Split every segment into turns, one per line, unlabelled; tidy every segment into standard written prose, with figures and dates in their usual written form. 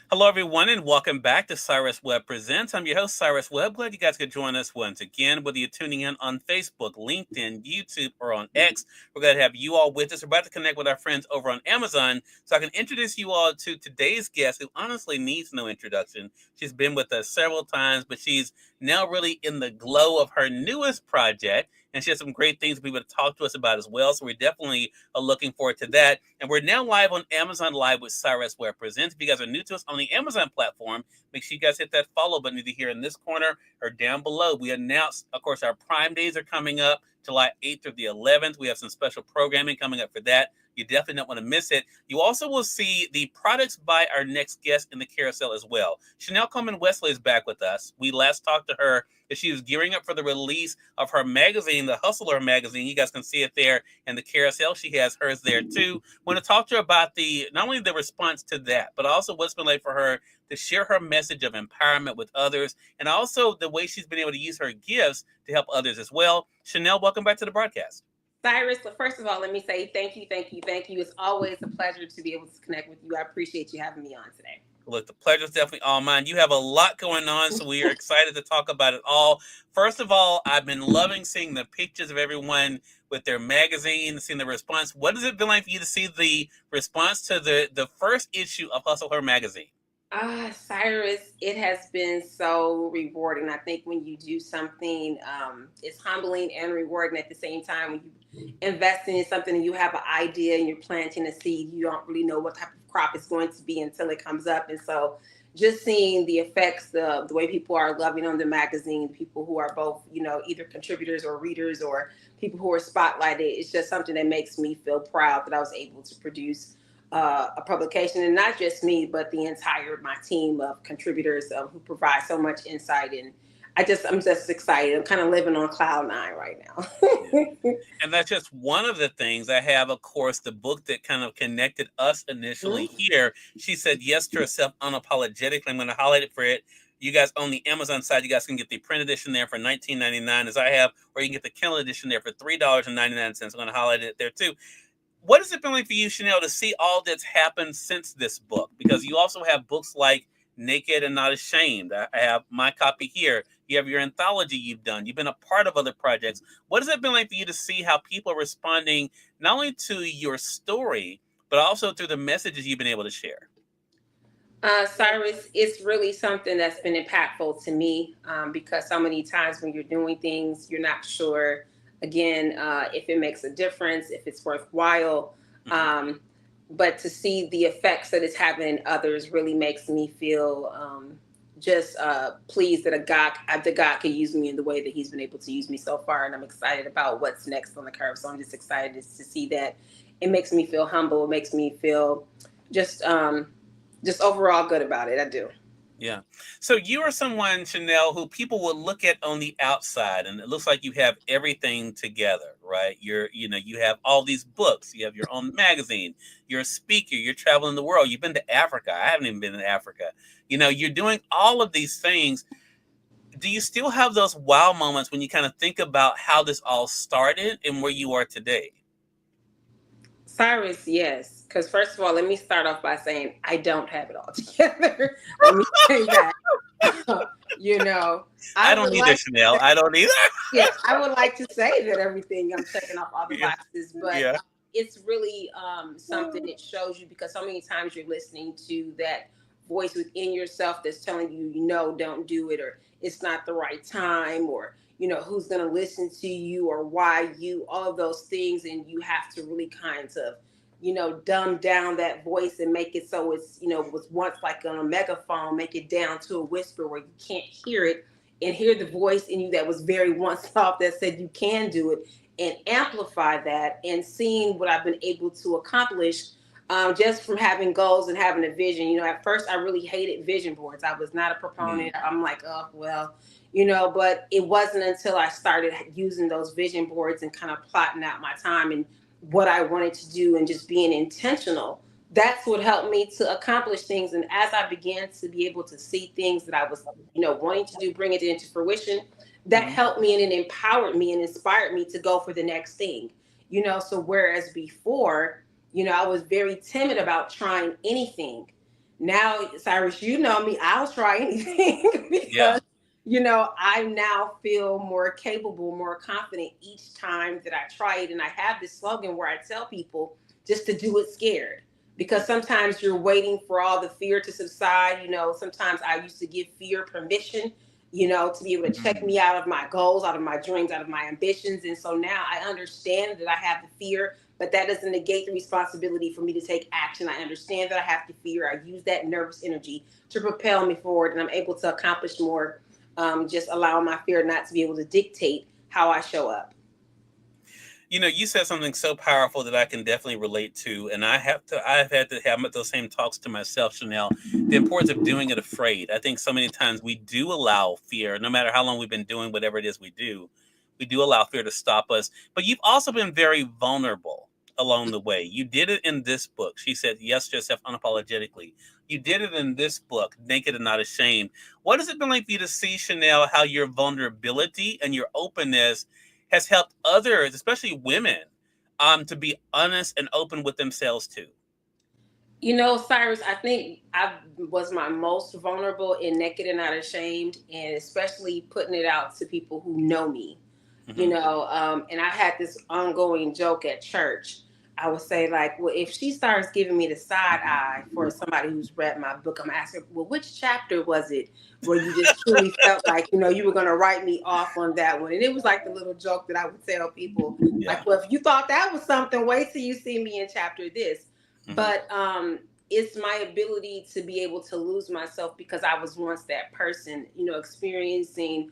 Hello, everyone, and welcome back to Cyrus Webb Presents. I'm your host, Cyrus Webb. Glad you guys could join us once again, whether you're tuning in on Facebook, LinkedIn, YouTube, or on X. We're glad to have you all with us. We're about to connect with our friends over on Amazon so I can introduce you all to today's guest, who honestly needs no introduction. She's been with us several times, but she's now really in the glow of her newest project, and she has some great things to be able to talk to us about as well. So we're definitely looking forward to that. And we're now live on Amazon Live with Cyrus Webb Presents. If you guys are new to us on the Amazon platform, make sure you guys hit that follow button either here in this corner or down below. We announced, of course, our Prime Days are coming up July 8th through the 11th. We have some special programming coming up for that. You definitely don't want to miss it. You also will see the products by our next guest in the carousel as well. Chanelle Coleman Wesley is back with us. We last talked to her as she was gearing up for the release of her magazine, the Hustler magazine. You guys can see it there in the carousel. She has hers there too. Want to talk to her about not only the response to that, but also what's been like for her to share her message of empowerment with others, and also the way she's been able to use her gifts to help others as well. Chanelle, welcome back to the broadcast.
Cyrus, first of all, let me say thank you, thank you, thank you. It's always a pleasure to be able to connect with you. I appreciate you having me on today.
Look, the pleasure's definitely all mine. You have a lot going on, so we are excited to talk about it all. First of all, I've been loving seeing the pictures of everyone with their magazine, seeing the response. What has it been like for you to see the response to the first issue of Hustle Her magazine?
Cyrus, it has been so rewarding. I think when you do something, it's humbling and rewarding at the same time. When you invest in something and you have an idea and you're planting a seed, you don't really know what type of crop it's going to be until it comes up. And so just seeing the effects, the way people are loving on the magazine, people who are both, either contributors or readers or people who are spotlighted, it's just something that makes me feel proud that I was able to produce a publication, and not just me, but the entire my team of contributors who provide so much insight. And I'm just excited. I'm kind of living on cloud nine right now.
And that's just one of the things. I have, of course, the book that kind of connected us initially here. She said yes to herself unapologetically. I'm going to highlight it for it. You guys on the Amazon side, you guys can get the print edition there for $19.99, as I have, or you can get the Kindle edition there for $3.99. I'm going to highlight it there too. What has it been like for you, Chanelle, to see all that's happened since this book? Because you also have books like Naked and Not Ashamed. I have my copy here. You have your anthology you've done. You've been a part of other projects. What has it been like for you to see how people are responding not only to your story, but also through the messages you've been able to share?
Cyrus, it's really something that's been impactful to me because so many times when you're doing things, you're not sure, again, if it makes a difference, if it's worthwhile. Um, but to see the effects that it's having in others really makes me feel just pleased that God could use me in the way that He's been able to use me so far, and I'm excited about what's next on the curve. So I'm just excited to see that. It makes me feel humble. It makes me feel just overall good about it. I do.
Yeah. So you are someone, Chanelle, who people will look at on the outside, and it looks like you have everything together, right? You have all these books, you have your own magazine, you're a speaker, you're traveling the world, you've been to Africa. I haven't even been in Africa. You're doing all of these things. Do you still have those wow moments when you kind of think about how this all started and where you are today?
Cyrus, yes. Because first of all, let me start off by saying I don't have it all together. Let me say that. you know,
I
I
don't
would
either,
like
Chanelle. I don't either.
yeah, I would like to say that everything I'm checking off all the
Yeah.
boxes, but
Yeah.
it's really something it shows you because so many times you're listening to that voice within yourself that's telling you, don't do it, or it's not the right time, or who's going to listen to you, or why you, all of those things, and you have to really kind of dumb down that voice and make it so it's was once like on a megaphone, make it down to a whisper where you can't hear it, and hear the voice in you that was very once soft that said you can do it, and amplify that, and seeing what I've been able to accomplish just from having goals and having a vision. At first I really hated vision boards. I was not a proponent. I'm like, oh, well, but it wasn't until I started using those vision boards and kind of plotting out my time and what I wanted to do and just being intentional. That's what helped me to accomplish things. And as I began to be able to see things that I was, wanting to do, bring it into fruition, that
Mhm.
helped me and it empowered me and inspired me to go for the next thing. So whereas before, I was very timid about trying anything. Now, Cyrus, you know me, I'll try anything
Yeah.
because, I now feel more capable, more confident each time that I try it. And I have this slogan where I tell people just to do it scared. Because sometimes you're waiting for all the fear to subside. Sometimes I used to give fear permission, to be able to check
Mhm.
me out of my goals, out of my dreams, out of my ambitions. And so now I understand that I have the fear, but that doesn't negate the responsibility for me to take action. I understand that I have to fear. I use that nervous energy to propel me forward, and I'm able to accomplish more. Just allowing my fear not to be able to dictate how I show up.
You said something so powerful that I can definitely relate to, and I've had to have those same talks to myself, Chanelle. The importance of doing it afraid. I think so many times we do allow fear, no matter how long we've been doing whatever it is we do allow fear to stop us. But you've also been very vulnerable along the way. You did it in this book. She said yes to yourself unapologetically. You did it in this book, Naked and Not Ashamed. What has it been like for you to see, Chanelle, how your vulnerability and your openness has helped others, especially women, to be honest and open with themselves too?
Cyrus, I think I was my most vulnerable in Naked and Not Ashamed, and especially putting it out to people who know me.
Hmm.
And I had this ongoing joke at church. I would say, like, well, if she starts giving me the side eye for somebody who's read my book, I'm asking, well, which chapter was it where you just truly felt like, you were going to write me off on that one? And it was like the little joke that I would tell people,
Yeah.
like, well, if you thought that was something, wait till you see me in chapter this.
Hmm.
But it's my ability to be able to lose myself because I was once that person, experiencing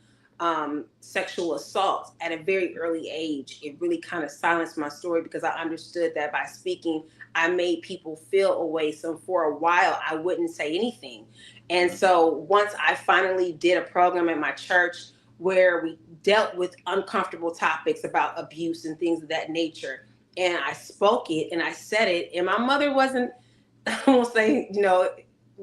sexual assault at a very early age. It really kind of silenced my story because I understood that by speaking, I made people feel a way. So for a while, I wouldn't say anything. And
Hmm.
so once I finally did a program at my church where we dealt with uncomfortable topics about abuse and things of that nature, and I spoke it and I said it, and my mother wasn't, I won't say,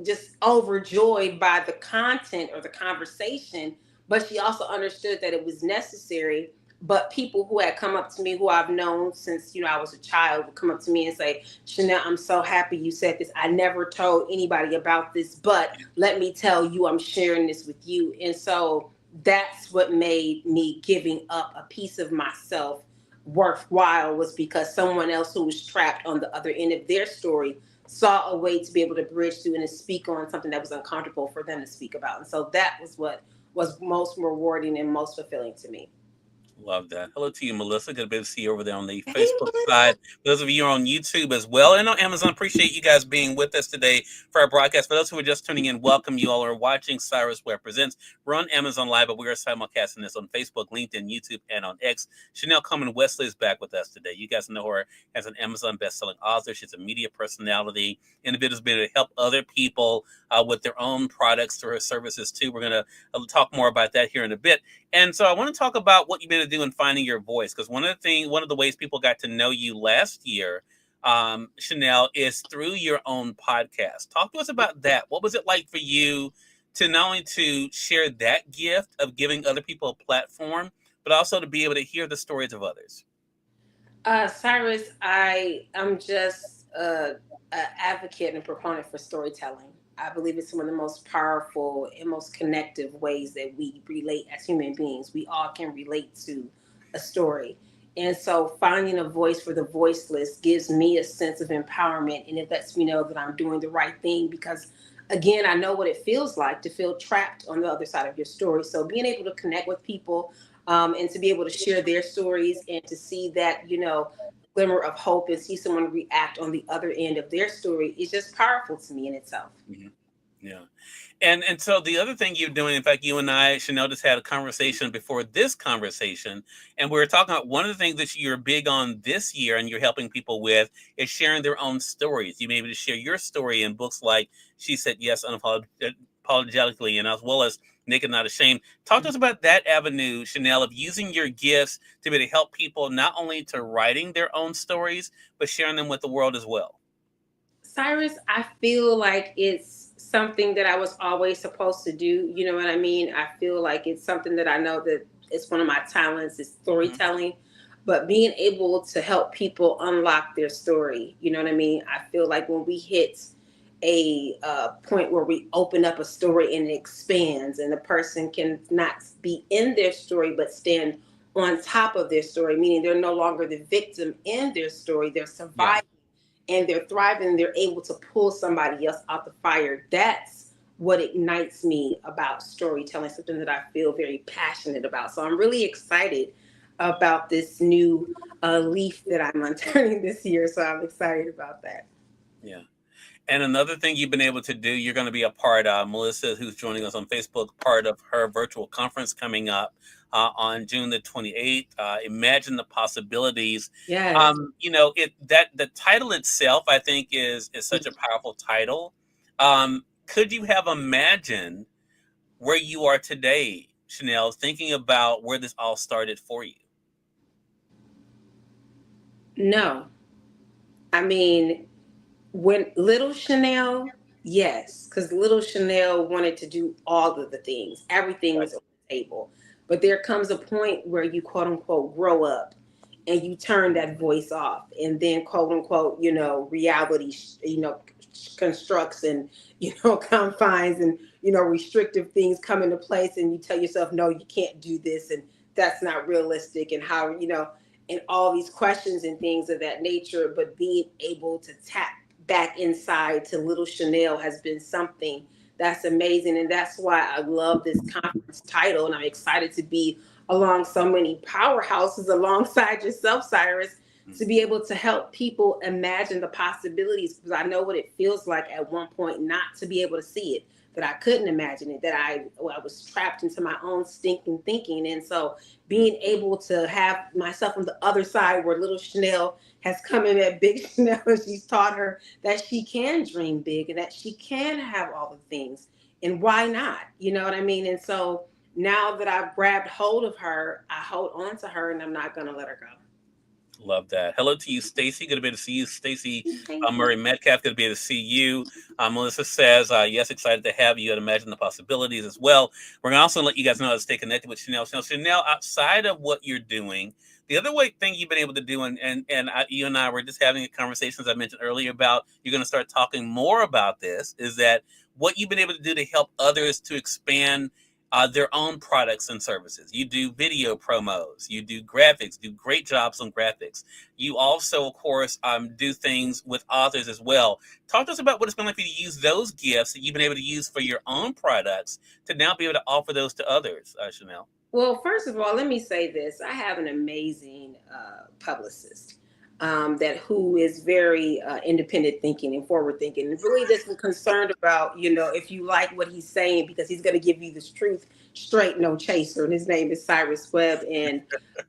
just overjoyed by the content or the conversation, but she also understood that it was necessary. But people who had come up to me, who I've known since, I was a child, would come up to me and say, Chanelle, I'm so happy you said this. I never told anybody about this, but let me tell you, I'm sharing this with you. And so that's what made me giving up a piece of myself worthwhile, was because someone else who was trapped on the other end of their story saw a way to be able to bridge through and to speak on something that was uncomfortable for them to speak about. And so that was what was most rewarding and most fulfilling to me.
Love that. Hello to you, Melissa. Good to see you over there on the
Hey,
Facebook
Melissa.
side. Those of you on YouTube as well and on Amazon, appreciate you guys being with us today for our broadcast. For those who are just tuning in, welcome. You all are watching Cyrus Webb Presents. We're on Amazon Live, but we are simulcasting this on Facebook, LinkedIn, YouTube, and on X. Chanelle Coleman Wesley is back with us today. You guys know her as an Amazon best-selling author. She's a media personality, individual's been able to help other people with their own products through her services too. We're going to talk more about that here in a bit. And so I want to talk about what you've been able to do in finding your voice, because one of the ways people got to know you last year, Chanelle, is through your own podcast. Talk to us about that. What was it like for you to not only to share that gift of giving other people a platform, but also to be able to hear the stories of others?
Cyrus, I am just a advocate and proponent for storytelling. I believe it's one of the most powerful and most connective ways that we relate as human beings. We all can relate to a story. And so finding a voice for the voiceless gives me a sense of empowerment, and it lets me know that I'm doing the right thing because, again, I know what it feels like to feel trapped on the other side of your story. So being able to connect with people, and to be able to share their stories and to see that, glimmer of hope and see someone react on the other end of their story is just powerful to me in itself.
Mhm. Yeah. And so the other thing you're doing, in fact, you and I, Chanelle, just had a conversation before this conversation, and we were talking about one of the things that you're big on this year and you're helping people with is sharing their own stories. You may be able to share your story in books like She Said Yes Unapologetically, and as well as Naked Not Ashamed. Talk to us about that avenue, Chanelle, of using your gifts to be able to help people not only to writing their own stories, but sharing them with the world as well.
Cyrus, I feel like it's something that I was always supposed to do. You know what I mean? I feel like it's something that I know that it's one of my talents is
Mhm.
storytelling, but being able to help people unlock their story. You know what I mean? I feel like when we hit a point where we open up a story and it expands, and the person can not be in their story but stand on top of their story, meaning they're no longer the victim in their story, they're
Yeah.
surviving and they're thriving, and they're able to pull somebody else out the fire. That's what ignites me about storytelling, something that I feel very passionate about. So I'm really excited about this new leaf that I'm unturning this year. So I'm excited about that.
Yeah. And another thing you've been able to do, you're going to be a part of, Melissa, who's joining us on Facebook, part of her virtual conference coming up on June the 28th. Imagine the possibilities.
Yes.
The title itself, I think, is such a powerful title. Could you have imagined where you are today, Chanelle, thinking about where this all started for you?
No. I mean, when little Chanelle, yes, because little Chanelle wanted to do all of the things. Everything
Right.
was on the table. But there comes a point where you quote unquote grow up and you turn that voice off. And then quote unquote, reality, constructs and, confines and, restrictive things come into place. And you tell yourself, no, you can't do this. And that's not realistic. And how, and all these questions and things of that nature. But being able to tap back inside to little Chanelle has been something that's amazing. And that's why I love this conference title. And I'm excited to be along so many powerhouses alongside yourself, Cyrus, to be able to help people imagine the possibilities. Because I know what it feels like at one point not to be able to see it, that I couldn't imagine it, that I was trapped into my own stinking thinking. And so being able to have myself on the other side where little Chanelle has come in at big Chanelle, and she's taught her that she can dream big and that she can have all the things. And why not? You know what I mean? And so now that I've grabbed hold of her, I hold on to her and I'm not going to let her go.
Love that. Hello to you, Stacy. Good to be able to see you, Stacy.
Thank you.
Murray Metcalf. Good to be able to see you. Melissa says, yes, excited to have you and imagine the possibilities as well. We're going to also let you guys know how to stay connected with Chanelle. Chanelle, outside of what you're doing, the other thing you've been able to do, you and I were just having a conversation, as I mentioned earlier, about you're going to start talking more about this, is that what you've been able to do to help others to expand their own products and services. You do video promos, you do graphics, do great jobs on graphics. You also, of course, do things with authors as well. Talk to us about what it's been like for you to use those gifts that you've been able to use for your own products to now be able to offer those to others, Chanelle.
Well, first of all, let me say this. I have an amazing publicist that who is very independent thinking and forward thinking, and really isn't concerned about, if you like what he's saying, because he's going to give you this truth straight, no chaser. And his name is Cyrus Webb. And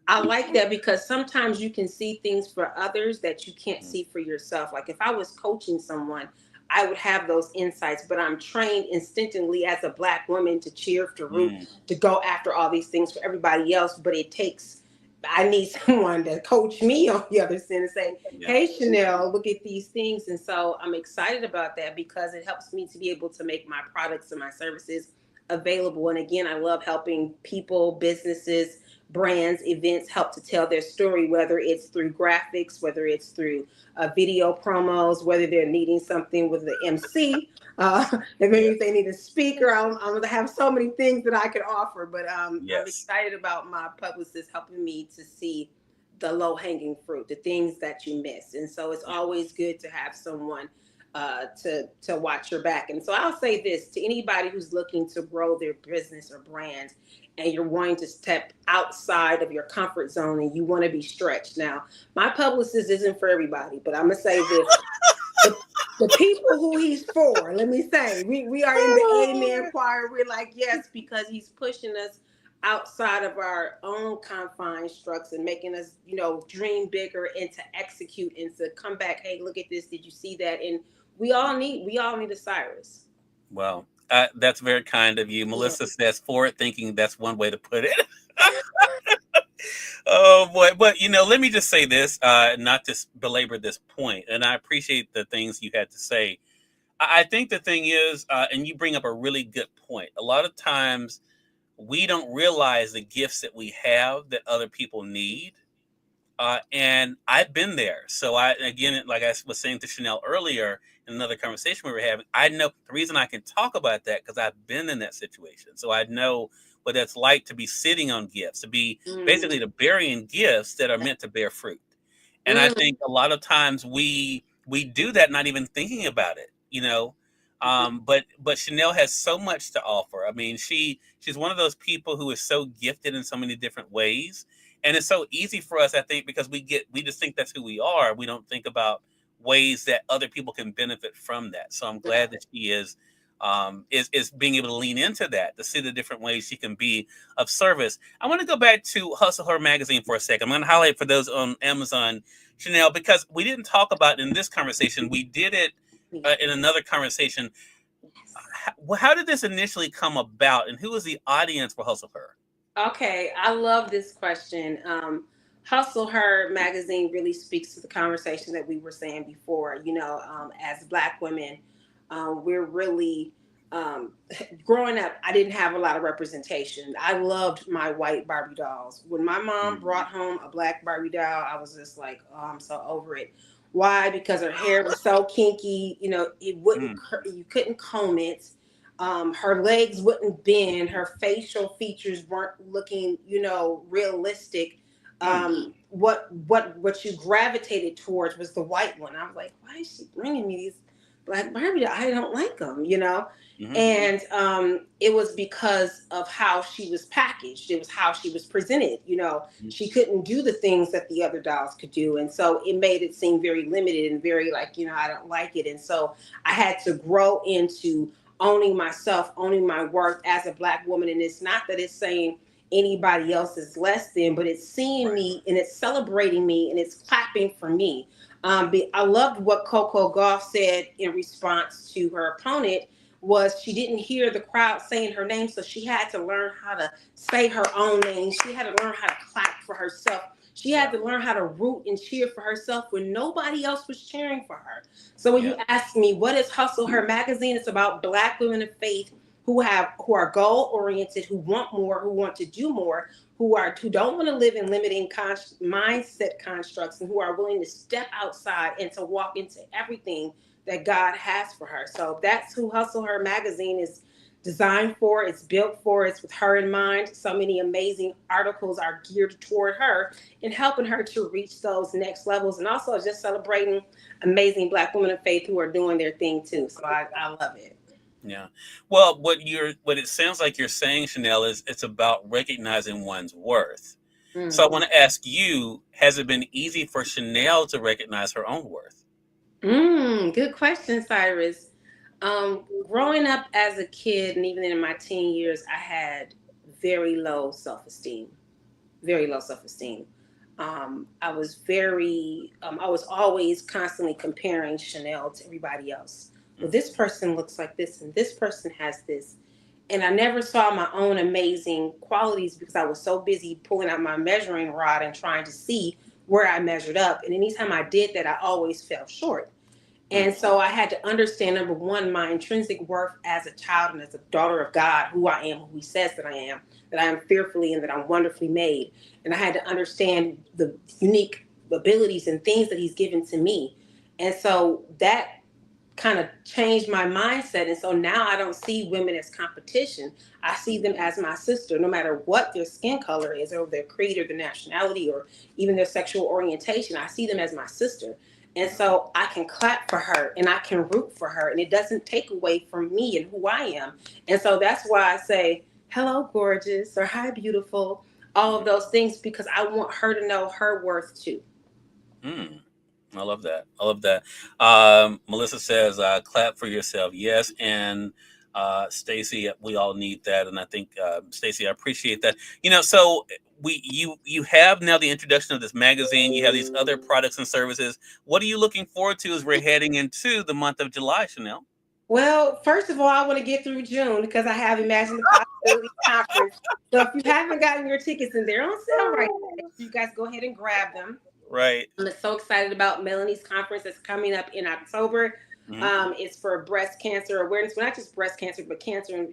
I like that because sometimes you can see things for others that you can't see for yourself. Like if I was coaching someone, I would have those insights, but I'm trained instinctively as a Black woman to cheer, to root, to go after all these things for everybody else. But I need someone to coach me on the other side and say, hey, Chanelle, look at these things. And so I'm excited about that because it helps me to be able to make my products and my services available. And again, I love helping people, businesses, brands, events help to tell their story, whether it's through graphics, whether it's through video promos, whether they're needing something with the MC, and maybe if they need a speaker. I'm going to have so many things that I could offer, but I'm excited about my publicist helping me to see the low hanging fruit, the things that you miss. And so it's always good to have someone to watch your back. And so I'll say this to anybody who's looking to grow their business or brand, and you're wanting to step outside of your comfort zone and you want to be stretched. Now, my publicist isn't for everybody, but I'm going to say this. The people who he's for, let me say, we are in the amen choir. We're like, yes, because he's pushing us outside of our own confined structures and making us, dream bigger and to execute and to come back. Hey, look at this. Did you see that? And we all need a Cyrus.
Well, that's very kind of you. Melissa says forward thinking. That's one way to put it. Oh boy. But let me just say this, not to belabor this point, and I appreciate the things you had to say. I think the thing is, and you bring up a really good point. A lot of times we don't realize the gifts that we have that other people need. And I've been there. So again, like I was saying to Chanelle earlier, in another conversation we were having. I know the reason I can talk about that because I've been in that situation. So I know what it's like to be sitting on gifts, to be basically to burying gifts that are meant to bear fruit. And I
Mm.
think a lot of times we do that not even thinking about it, you know. But Chanelle has so much to offer. I mean, she's one of those people who is so gifted in so many different ways, and it's so easy for us, I think, because we just think that's who we are. We don't think about ways that other people can benefit from that. So I'm glad that she is being able to lean into that, to see the different ways she can be of service. I want to go back to Hustle Her magazine for a second. I'm going to highlight for those on Amazon, Chanelle, because we didn't talk about it in this conversation. We did it in another conversation. How did this initially come about, and who was the audience for Hustle Her?
Okay, I love this question. Hustle Her magazine really speaks to the conversation that we were saying before. As Black women, we're really um, growing up. I didn't have a lot of representation. I loved my white Barbie dolls. When my mom
Mm,
brought home a black Barbie doll, I was just like, "Oh, I'm so over it." Why? Because her hair was so kinky. It wouldn't.
mm,
You couldn't comb it. Her legs wouldn't bend. Her facial features weren't looking, realistic.
mm,
What you gravitated towards was the white one. I was like, why is she bringing me these black Barbie? I don't like them.
mm,
And it was because of how she was packaged. It was how she was presented.
mm,
She couldn't do the things that the other dolls could do, and so it made it seem very limited and very like, I don't like it. And so I had to grow into owning myself, owning my worth as a Black woman. And it's not that it's saying anybody else is less than, but it's seeing
right.
me and it's celebrating me and it's clapping for me. I loved what Coco Gauff said in response to her opponent was she didn't hear the crowd saying her name, so she had to learn how to say her own name. She had to learn how to clap for herself. She had
Yeah.
to learn how to root and cheer for herself when nobody else was cheering for her. So when
Yeah.
you ask me what is Hustle Her magazine, it's about Black women of faith who are goal oriented, who want more, who want to do more, who don't want to live in limiting mindset constructs, and who are willing to step outside and to walk into everything that God has for her. So that's who Hustle Her magazine is designed for. It's built for. It's with her in mind. So many amazing articles are geared toward her and helping her to reach those next levels, and also just celebrating amazing Black women of faith who are doing their thing too. So I love it.
Yeah. Well, what it sounds like you're saying, Chanelle, is it's about recognizing one's worth. So I
Mm.
want to ask you, has it been easy for Chanelle to recognize her own worth?
Good question, Cyrus. Growing up as a kid and even in my teen years, I had very low self esteem. Very low self esteem. I was always constantly comparing Chanelle to everybody else. Well,
Mm,
this person looks like this, and this person has this. And I never saw my own amazing qualities because I was so busy pulling out my measuring rod and trying to see where I measured up. And anytime I did that, I always fell short. And
mm,
so I had to understand, number one, my intrinsic worth as a child and as a daughter of God, who I am, who He says that I am fearfully and that I'm wonderfully made. And I had to understand the unique abilities and things that He's given to me. And so that kind of changed my mindset. And so now I don't see women as competition. I see them as my sister, no matter what their skin color is, or their creed, or their nationality, or even their sexual orientation. I see them as my sister. And so I can clap for her and I can root for her. And it doesn't take away from me and who I am. And so that's why I say, hello, gorgeous, or hi, beautiful, all of
mm,
those things, because I want her to know her worth too.
mm. I love that. I love that. Melissa says, "Clap for yourself." Yes, and Stacy, we all need that, and I think Stacy, I appreciate that. So you have now the introduction of this magazine. You have these other products and services. What are you looking forward to as we're heading into the month of July, Chanelle?
Well, first of all, I want to get through June because I have Imagine the Possibilities Conference. So if you haven't gotten your tickets, and they're on sale right now, you guys go ahead and grab them.
Right.
I'm so excited about Melanie's conference that's coming up in October.
Hmm.
It's for breast cancer awareness, well, not just breast cancer, but cancer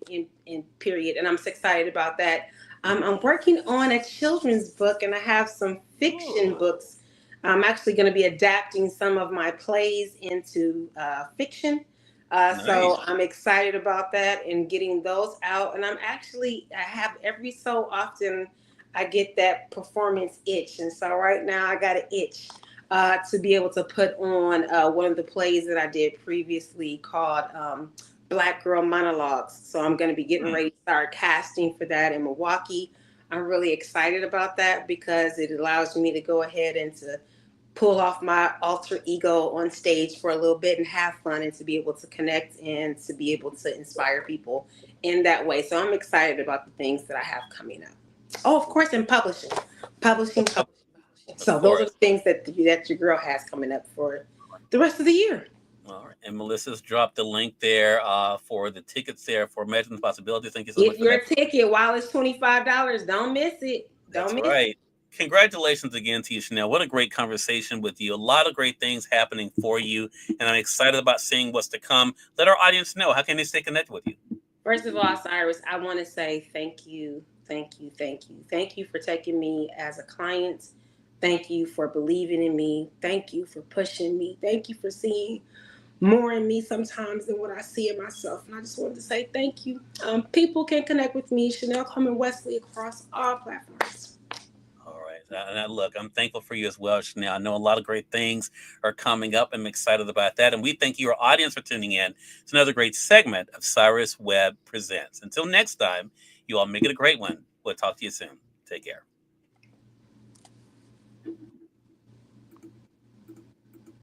in period. And I'm so excited about that.
Hmm.
I'm working on a children's book, and I have some fiction
Oh.
books I'm actually going to be adapting some of my plays into fiction. So
Nice.
I'm excited about that and getting those out. And I have every so often, I get that performance itch. And so right now I got an itch to be able to put on one of the plays that I did previously called Black Girl Monologues. So I'm going to be getting
Hmm.
ready to start casting for that in Milwaukee. I'm really excited about that because it allows me to go ahead and to pull off my alter ego on stage for a little bit and have fun and to be able to connect and to be able to inspire people in that way. So I'm excited about the things that I have coming up. Oh, of course, in publishing,
Of,
publishing.
of
So those are the
course.
things that your girl has coming up for the rest of the year.
All right. And Melissa's dropped the link there for the tickets there for Imagine the Possibilities. Thank you so much
Get
for that.
your ticket while it's $25. Don't miss it. Don't
That's
miss it.
right. Congratulations again to you, Chanelle. What a great conversation with you. A lot of great things happening for you, and I'm excited about seeing what's to come. Let our audience know, how can they stay connected with you?
First of all, Cyrus, I want to say thank you, thank you, thank you. Thank you for taking me as a client. Thank you for believing in me. Thank you for pushing me. Thank you for seeing more in me sometimes than what I see in myself. And I just wanted to say thank you. People can connect with me, Chanelle Coleman Wesley, across all platforms.
All right. Look, I'm thankful for you as well, Chanelle. I know a lot of great things are coming up. I'm excited about that. And we thank you, our audience, for tuning in. It's another great segment of Cyrus Webb Presents. Until next time, you all make it a great one. We'll talk to you soon. Take care.